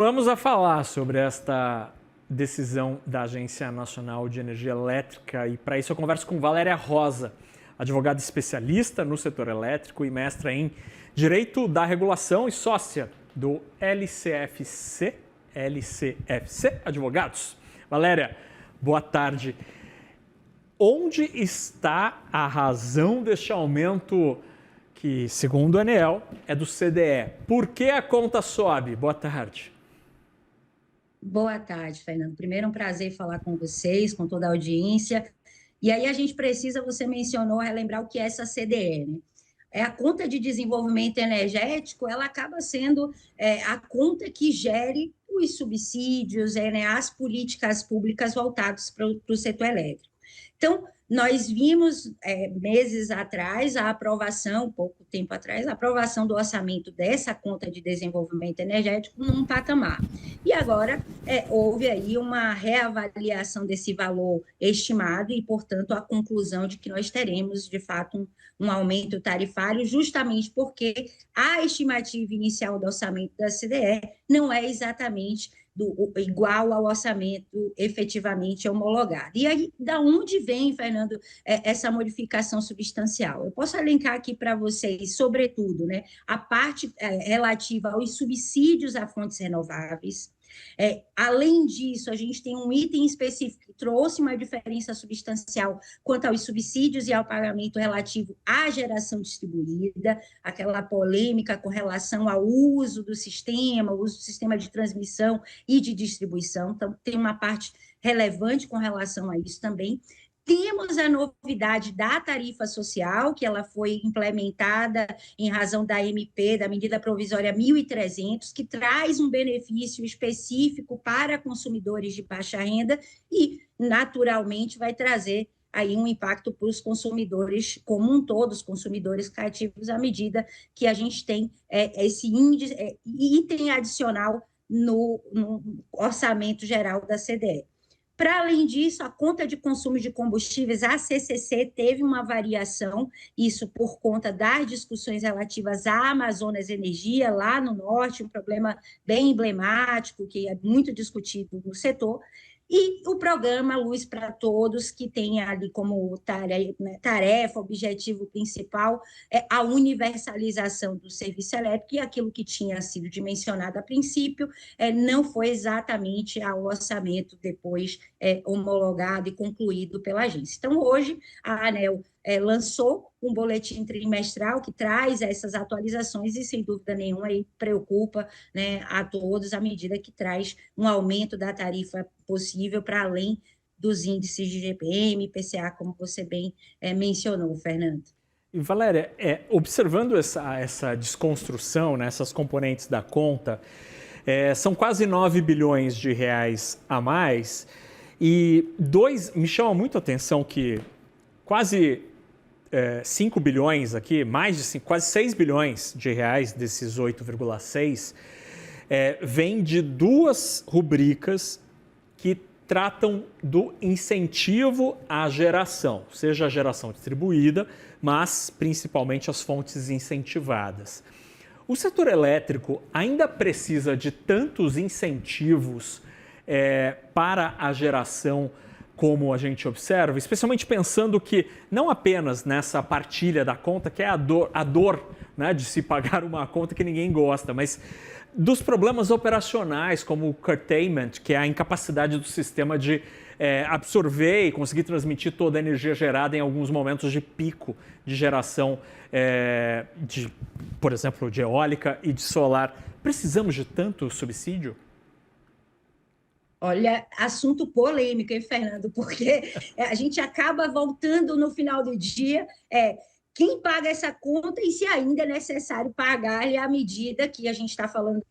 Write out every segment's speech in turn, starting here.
Vamos a falar sobre esta decisão da Agência Nacional de Energia Elétrica e para isso eu converso com Valéria Rosa, advogada especialista no setor elétrico e mestra em Direito da Regulação e sócia do LCFC Advogados. Valéria, boa tarde. Onde está a razão deste aumento que, segundo o ANEEL, é do CDE? Por que a conta sobe? Boa tarde. Boa tarde, Fernando. Primeiro, um prazer falar com vocês, com toda a audiência. E aí a gente precisa, você mencionou, relembrar o que é essa CDE, né? É a conta de desenvolvimento energético, ela acaba sendo a conta que gere os subsídios, né, as políticas públicas voltadas para o setor elétrico. Então, nós vimos meses atrás a aprovação, pouco tempo atrás, a aprovação do orçamento dessa conta de desenvolvimento energético num patamar. E agora houve aí uma reavaliação desse valor estimado e, portanto, a conclusão de que nós teremos, de fato, um aumento tarifário, justamente porque a estimativa inicial do orçamento da CDE não é exatamente igual ao orçamento efetivamente homologado. E aí, da onde vem, Fernando, essa modificação substancial? Eu posso elencar aqui para vocês, sobretudo, né, a parte relativa aos subsídios a fontes renováveis. Além disso, a gente tem um item específico que trouxe uma diferença substancial quanto aos subsídios e ao pagamento relativo à geração distribuída, aquela polêmica com relação ao uso do sistema de transmissão e de distribuição. Então, tem uma parte relevante com relação a isso também. Temos a novidade da tarifa social, que ela foi implementada em razão da MP, da medida provisória 1.300, que traz um benefício específico para consumidores de baixa renda e, naturalmente, vai trazer aí um impacto para os consumidores como um todo, os consumidores cativos, à medida que a gente tem esse índice, item adicional no orçamento geral da CDE. Para além disso, a conta de consumo de combustíveis, a CCC, teve uma variação, isso por conta das discussões relativas à Amazonas Energia, lá no norte, um problema bem emblemático, que é muito discutido no setor, e o programa Luz para Todos, que tem ali como tarefa, objetivo principal, a universalização do serviço elétrico, e aquilo que tinha sido dimensionado a princípio não foi exatamente ao orçamento depois homologado e concluído pela agência. Então, hoje, a ANEEL lançou um boletim trimestral que traz essas atualizações e, sem dúvida nenhuma, aí preocupa, né, a todos à medida que traz um aumento da tarifa possível para além dos índices de GPM, IPCA, como você bem mencionou, Fernando. E, Valéria, observando essa desconstrução, né, essas componentes da conta, são quase 9 bilhões de reais a mais e me chama muito a atenção que quase 5 bilhões aqui, quase 6 bilhões de reais desses 8,6 vem de duas rubricas que tratam do incentivo à geração, seja a geração distribuída, mas principalmente as fontes incentivadas. O setor elétrico ainda precisa de tantos incentivos para a geração como a gente observa, especialmente pensando que não apenas nessa partilha da conta, que é a dor, né, de se pagar uma conta que ninguém gosta, mas dos problemas operacionais, como o curtailment, que é a incapacidade do sistema de absorver e conseguir transmitir toda a energia gerada em alguns momentos de pico de geração, por exemplo, de eólica e de solar. Precisamos de tanto subsídio? Olha, assunto polêmico, hein, Fernando? Porque a gente acaba voltando no final do dia, quem paga essa conta e se ainda é necessário pagar-lhe à medida que a gente está falando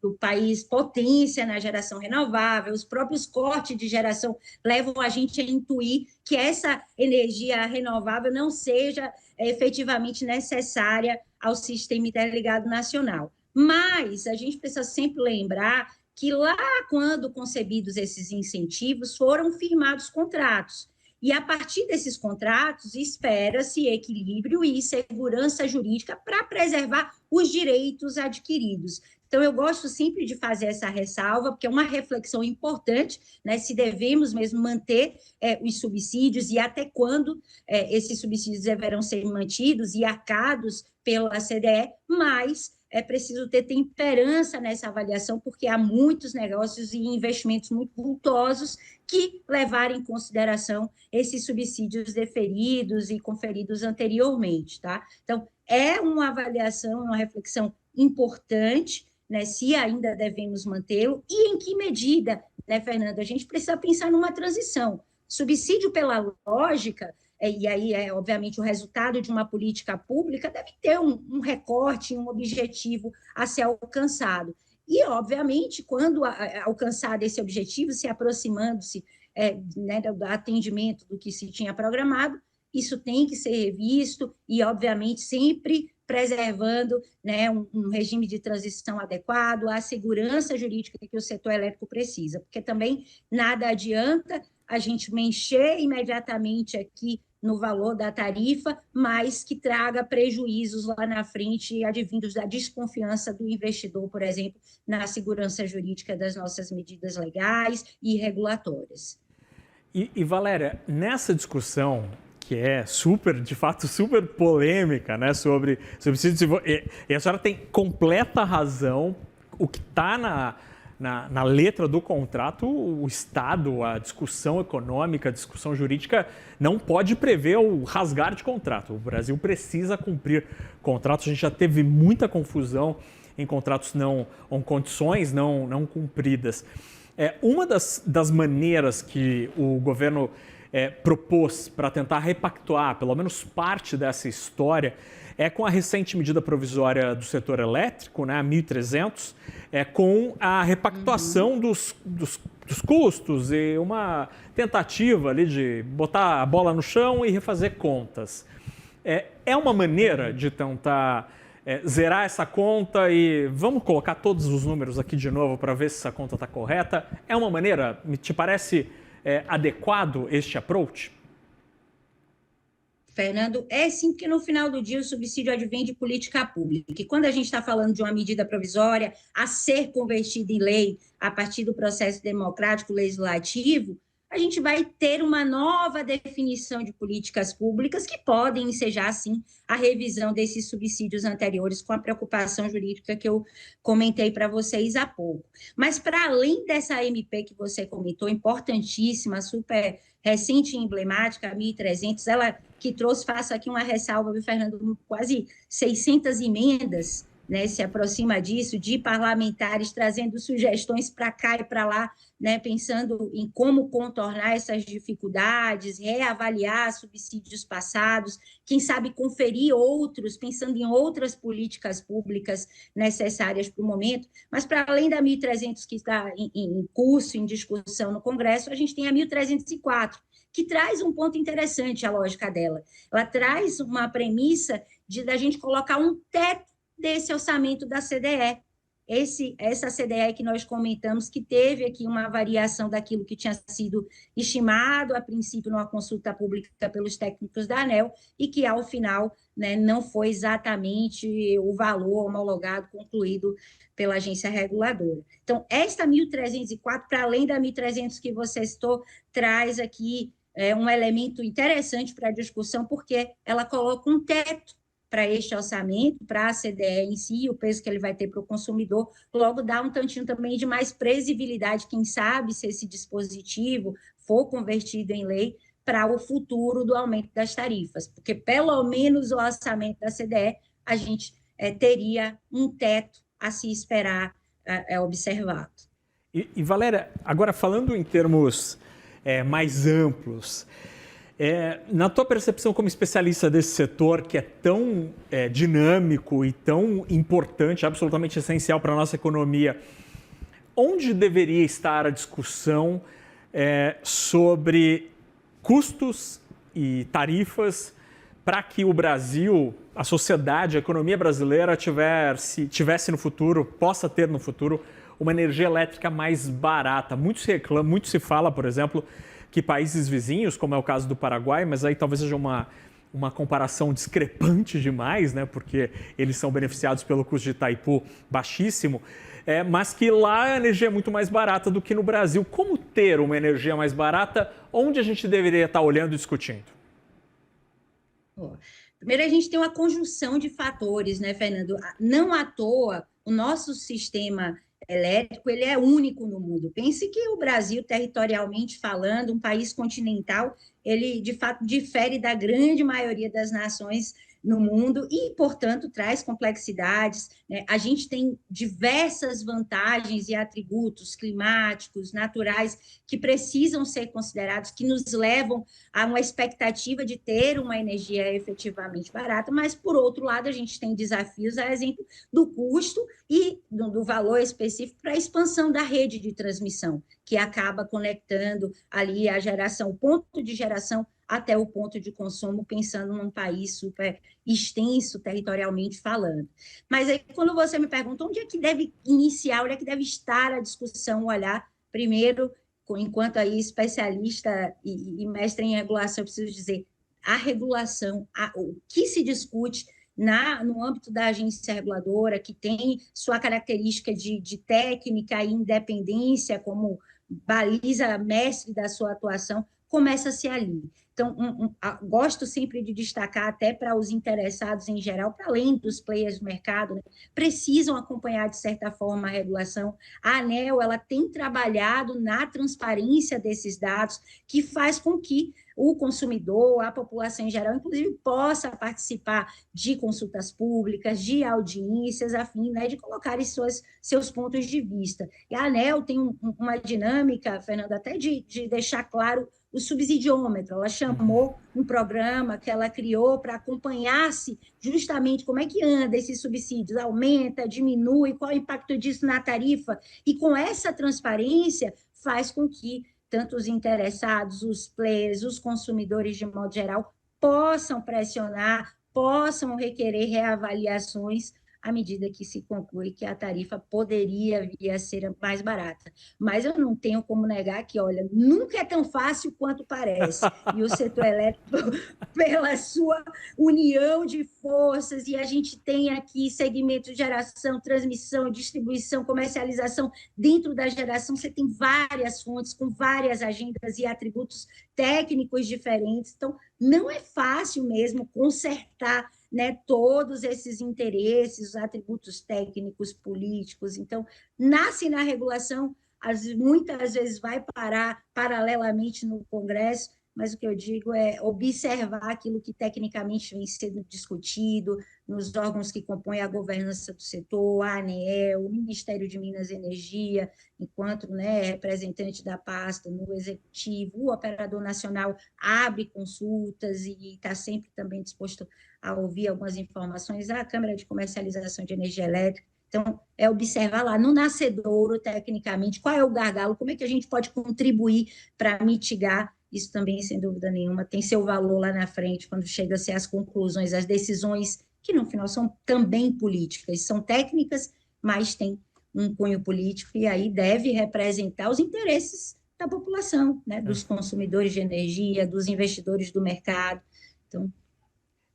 do país potência na geração renovável, os próprios cortes de geração levam a gente a intuir que essa energia renovável não seja efetivamente necessária ao sistema interligado nacional. Mas a gente precisa sempre lembrar que lá, quando concebidos esses incentivos, foram firmados contratos. E a partir desses contratos, espera-se equilíbrio e segurança jurídica para preservar os direitos adquiridos. Então, eu gosto sempre de fazer essa ressalva, porque é uma reflexão importante, né, se devemos mesmo manter os subsídios e até quando esses subsídios deverão ser mantidos e arcados pela CDE, mas é preciso ter temperança nessa avaliação, porque há muitos negócios e investimentos muito vultosos que levarem em consideração esses subsídios deferidos e conferidos anteriormente, tá? Então, é uma avaliação, uma reflexão importante, né, se ainda devemos mantê-lo e em que medida, né, Fernanda? A gente precisa pensar numa transição. Subsídio pela lógica, e aí obviamente o resultado de uma política pública deve ter um recorte, um objetivo a ser alcançado. E, obviamente, quando alcançado esse objetivo, se aproximando-se né, do atendimento do que se tinha programado, isso tem que ser revisto e, obviamente, sempre preservando, né, um regime de transição adequado, a segurança jurídica que o setor elétrico precisa, porque também nada adianta a gente mexer imediatamente aqui no valor da tarifa, mas que traga prejuízos lá na frente, advindos da desconfiança do investidor, por exemplo, na segurança jurídica das nossas medidas legais e regulatórias. E Valéria, nessa discussão que é de fato, super polêmica, né, sobre subsídio, e a senhora tem completa razão, o que está na letra do contrato, o Estado, a discussão econômica, a discussão jurídica não pode prever o rasgar de contrato. O Brasil precisa cumprir contratos, a gente já teve muita confusão em contratos com condições não cumpridas. Uma das maneiras que o governo propôs para tentar repactuar, pelo menos parte dessa história, com a recente medida provisória do setor elétrico, né, a 1.300, com a repactuação dos custos e uma tentativa ali de botar a bola no chão e refazer contas. É uma maneira de tentar zerar essa conta e vamos colocar todos os números aqui de novo para ver se essa conta está correta. É uma maneira, te parece adequado este approach? Fernando, sim, porque no final do dia o subsídio advém de política pública. E quando a gente está falando de uma medida provisória a ser convertida em lei a partir do processo democrático legislativo, a gente vai ter uma nova definição de políticas públicas que podem ensejar, sim, a revisão desses subsídios anteriores com a preocupação jurídica que eu comentei para vocês há pouco. Mas, para além dessa MP que você comentou, importantíssima, super recente e emblemática, a 1.300, ela que trouxe, faço aqui uma ressalva, Fernando, quase 600 emendas, né, se aproxima disso, de parlamentares trazendo sugestões para cá e para lá, né, pensando em como contornar essas dificuldades, reavaliar subsídios passados, quem sabe conferir outros, pensando em outras políticas públicas necessárias para o momento. Mas, para além da 1.300 que está em curso, em discussão no Congresso, a gente tem a 1.304, que traz um ponto interessante, a lógica dela. Ela traz uma premissa da gente colocar um teto desse orçamento da CDE. Essa CDE que nós comentamos, que teve aqui uma variação daquilo que tinha sido estimado, a princípio, numa consulta pública pelos técnicos da ANEEL, e que, ao final, né, não foi exatamente o valor homologado, concluído pela agência reguladora. Então, esta 1.304, para além da 1.300 que você citou, traz aqui um elemento interessante para a discussão, porque ela coloca um teto para este orçamento, para a CDE em si, o peso que ele vai ter para o consumidor, logo dá um tantinho também de mais previsibilidade, quem sabe, se esse dispositivo for convertido em lei, para o futuro do aumento das tarifas, porque pelo menos o orçamento da CDE, a gente teria um teto a se esperar observado. E Valéria, agora falando em termos mais amplos, na tua percepção como especialista desse setor, que é tão dinâmico e tão importante, absolutamente essencial para a nossa economia, onde deveria estar a discussão sobre custos e tarifas para que o Brasil, a sociedade, a economia brasileira tivesse no futuro, possa ter no futuro, uma energia elétrica mais barata? Muito se fala, por exemplo, que países vizinhos, como é o caso do Paraguai, mas aí talvez seja uma comparação discrepante demais, né? Porque eles são beneficiados pelo custo de Itaipu baixíssimo, mas que lá a energia é muito mais barata do que no Brasil. Como ter uma energia mais barata? Onde a gente deveria estar olhando e discutindo? Primeiro, a gente tem uma conjunção de fatores, né, Fernando? Não à toa, o nosso sistema elétrico ele é único no mundo. Pense que o Brasil, territorialmente falando, um país continental, ele de fato difere da grande maioria das nações no mundo e, portanto, traz complexidades, né? A gente tem diversas vantagens e atributos climáticos, naturais, que precisam ser considerados, que nos levam a uma expectativa de ter uma energia efetivamente barata, mas, por outro lado, a gente tem desafios, a exemplo do custo e do valor específico para a expansão da rede de transmissão, que acaba conectando ali a geração, o ponto de geração até o ponto de consumo, pensando num país super extenso territorialmente falando. Mas aí, quando você me pergunta onde é que deve iniciar, onde é que deve estar a discussão, o olhar, primeiro, enquanto aí especialista e mestre em regulação, eu preciso dizer, a regulação, o que se discute no âmbito da agência reguladora, que tem sua característica de técnica e independência como baliza mestre da sua atuação, começa-se ali. Então, gosto sempre de destacar, até para os interessados em geral, para além dos players do mercado, né, precisam acompanhar, de certa forma, a regulação. A ANEEL ela tem trabalhado na transparência desses dados, que faz com que o consumidor, a população em geral, inclusive, possa participar de consultas públicas, de audiências, a fim, né, de colocar seus pontos de vista. E a ANEEL tem uma dinâmica, Fernanda, até de deixar claro o subsidiômetro. Ela chamou um programa que ela criou para acompanhar-se justamente como é que anda esses subsídios, aumenta, diminui, qual é o impacto disso na tarifa, e com essa transparência faz com que tanto os interessados, os players, os consumidores de modo geral, possam pressionar, possam requerer reavaliações à medida que se conclui que a tarifa poderia vir a ser mais barata. Mas eu não tenho como negar que, olha, nunca é tão fácil quanto parece. E o setor elétrico, pela sua união de forças, e a gente tem aqui segmentos de geração, transmissão, distribuição, comercialização. Dentro da geração, você tem várias fontes, com várias agendas e atributos técnicos diferentes. Então, não é fácil mesmo consertar, né, todos esses interesses, os atributos técnicos, políticos. Então, nasce na regulação, muitas vezes vai parar paralelamente no Congresso, mas o que eu digo é observar aquilo que tecnicamente vem sendo discutido nos órgãos que compõem a governança do setor, a ANEEL, o Ministério de Minas e Energia, enquanto, né, representante da pasta no Executivo, o Operador Nacional abre consultas e está sempre também disposto a ouvir algumas informações, a Câmara de Comercialização de Energia Elétrica. Então, é observar lá no nascedouro, tecnicamente, qual é o gargalo, como é que a gente pode contribuir para mitigar. Isso também, sem dúvida nenhuma, tem seu valor lá na frente, quando chega-se às conclusões, às decisões, que no final são também políticas, são técnicas, mas têm um cunho político, e aí deve representar os interesses da população, né, dos consumidores de energia, dos investidores do mercado. Então,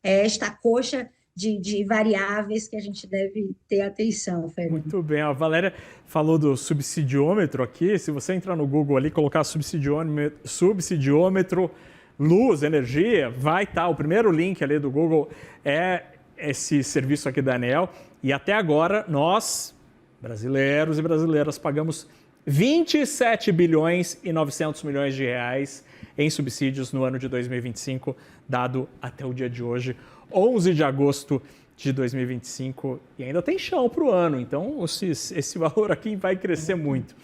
é esta coxa de variáveis que a gente deve ter atenção, Fernando. Muito bem, a Valéria falou do subsidiômetro aqui. Se você entrar no Google ali, colocar subsidiômetro, luz, energia, vai estar. O primeiro link ali do Google é esse serviço aqui da ANEEL. E até agora, nós, brasileiros e brasileiras, pagamos 27 bilhões e 900 milhões de reais em subsídios no ano de 2025, dado até o dia de hoje, 11 de agosto de 2025, e ainda tem chão para o ano, então esse valor aqui vai crescer muito.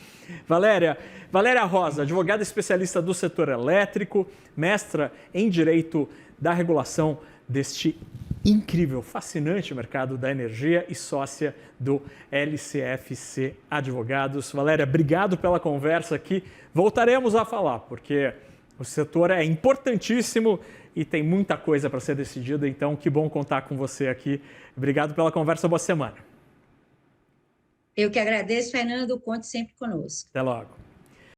Valéria Rosa, advogada especialista do setor elétrico, mestra em Direito da Regulação deste incrível, fascinante mercado da energia e sócia do LCFC Advogados. Valéria, obrigado pela conversa aqui. Voltaremos a falar, porque o setor é importantíssimo e tem muita coisa para ser decidida, então que bom contar com você aqui. Obrigado pela conversa, boa semana. Eu que agradeço, Fernando, conte sempre conosco. Até logo.